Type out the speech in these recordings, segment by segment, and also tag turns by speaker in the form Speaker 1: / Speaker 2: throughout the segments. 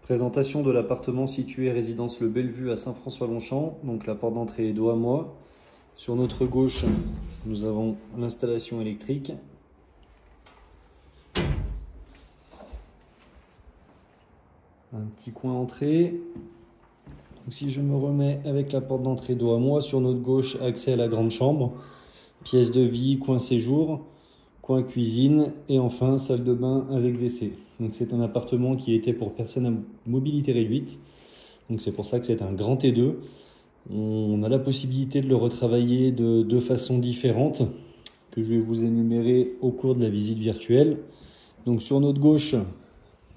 Speaker 1: Présentation de l'appartement situé résidence Le Bellevue à Saint-François-Longchamp. Donc la porte d'entrée est dos à moi. Sur notre gauche, nous avons l'installation électrique. Un petit coin entrée. Donc si je me remets avec la porte d'entrée dos à moi, sur notre gauche, accès à la grande chambre, pièce de vie, coin séjour, coin cuisine et enfin salle de bain avec WC. Donc c'est un appartement qui était pour personnes à mobilité réduite. Donc c'est pour ça que c'est un grand T2. On a la possibilité de le retravailler de deux façons différentes que je vais vous énumérer au cours de la visite virtuelle. Donc sur notre gauche,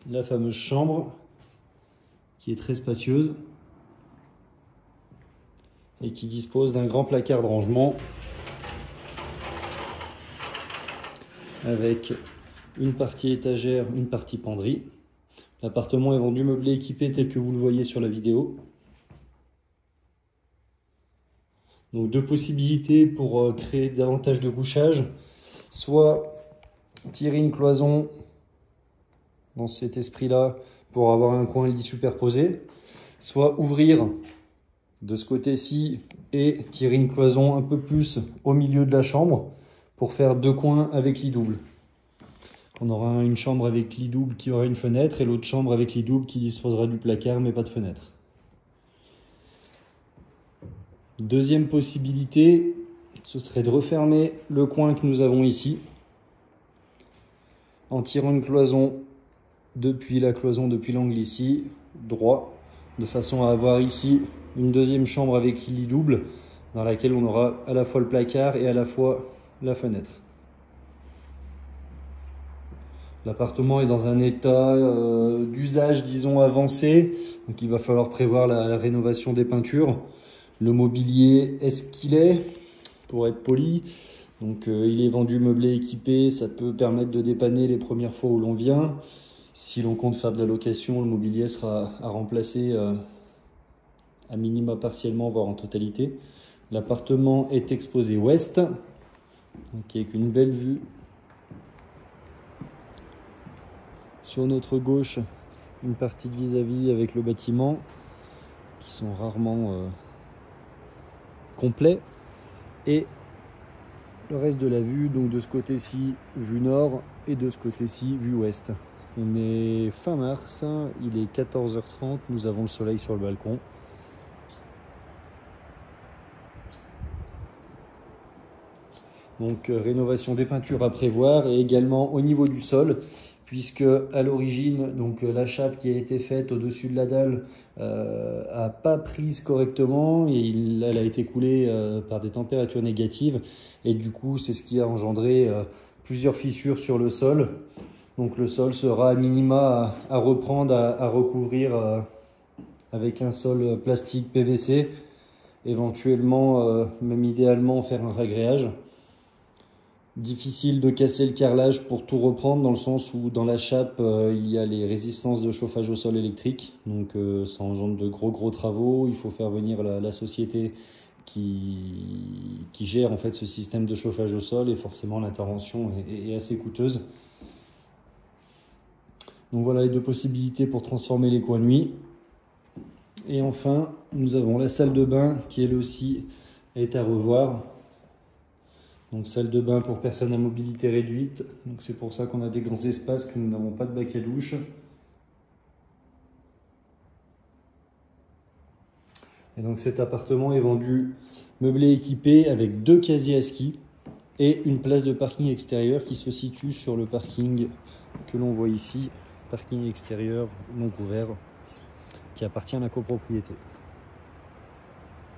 Speaker 1: la fameuse chambre qui est très spacieuse et qui dispose d'un grand placard de rangement avec une partie étagère, une partie penderie. L'appartement est vendu meublé équipé tel que vous le voyez sur la vidéo. Donc deux possibilités pour créer davantage de couchage. Soit tirer une cloison dans cet esprit-là pour avoir un coin et lit superposé. Soit ouvrir de ce côté-ci et tirer une cloison un peu plus au milieu de la chambre pour faire deux coins avec lit double. On aura une chambre avec lit double qui aura une fenêtre et l'autre chambre avec lit double qui disposera du placard mais pas de fenêtre. Deuxième possibilité, ce serait de refermer le coin que nous avons ici en tirant une cloison depuis l'angle ici, droit, de façon à avoir ici une deuxième chambre avec lit double dans laquelle on aura à la fois le placard et à la fois la fenêtre. L'appartement est dans un état d'usage, disons, avancé, donc il va falloir prévoir la rénovation des peintures. Le mobilier est ce qu'il est, pour être poli. Donc il est vendu meublé équipé, ça peut permettre de dépanner les premières fois où l'on vient. Si l'on compte faire de la location, le mobilier sera à remplacer à minima partiellement, voire en totalité. L'appartement est exposé ouest, donc avec une belle vue. Sur notre gauche, une partie de vis-à-vis avec le bâtiment, qui sont rarement complets. Et le reste de la vue, donc de ce côté-ci, vue nord, et de ce côté-ci, vue ouest. On est fin mars, il est 14h30, nous avons le soleil sur le balcon. Donc rénovation des peintures à prévoir et également au niveau du sol, puisque à l'origine, donc la chape qui a été faite au-dessus de la dalle a pas prise correctement et elle a été coulée par des températures négatives et du coup c'est ce qui a engendré plusieurs fissures sur le sol. Donc le sol sera à minima à reprendre, à recouvrir avec un sol plastique PVC, éventuellement, même idéalement faire un ragréage. Difficile de casser le carrelage pour tout reprendre dans le sens où dans la chape il y a les résistances de chauffage au sol électrique, donc ça engendre de gros travaux. Il faut faire venir la société qui gère en fait ce système de chauffage au sol et forcément l'intervention est assez coûteuse. Donc voilà les deux possibilités pour transformer les coins nuit. Et enfin nous avons la salle de bain qui elle aussi est à revoir. Donc salle de bain pour personnes à mobilité réduite, donc c'est pour ça qu'on a des grands espaces, que nous n'avons pas de bac à douche. Et donc cet appartement est vendu meublé équipé avec deux casiers à ski et une place de parking extérieur qui se situe sur le parking que l'on voit ici, parking extérieur non couvert qui appartient à la copropriété.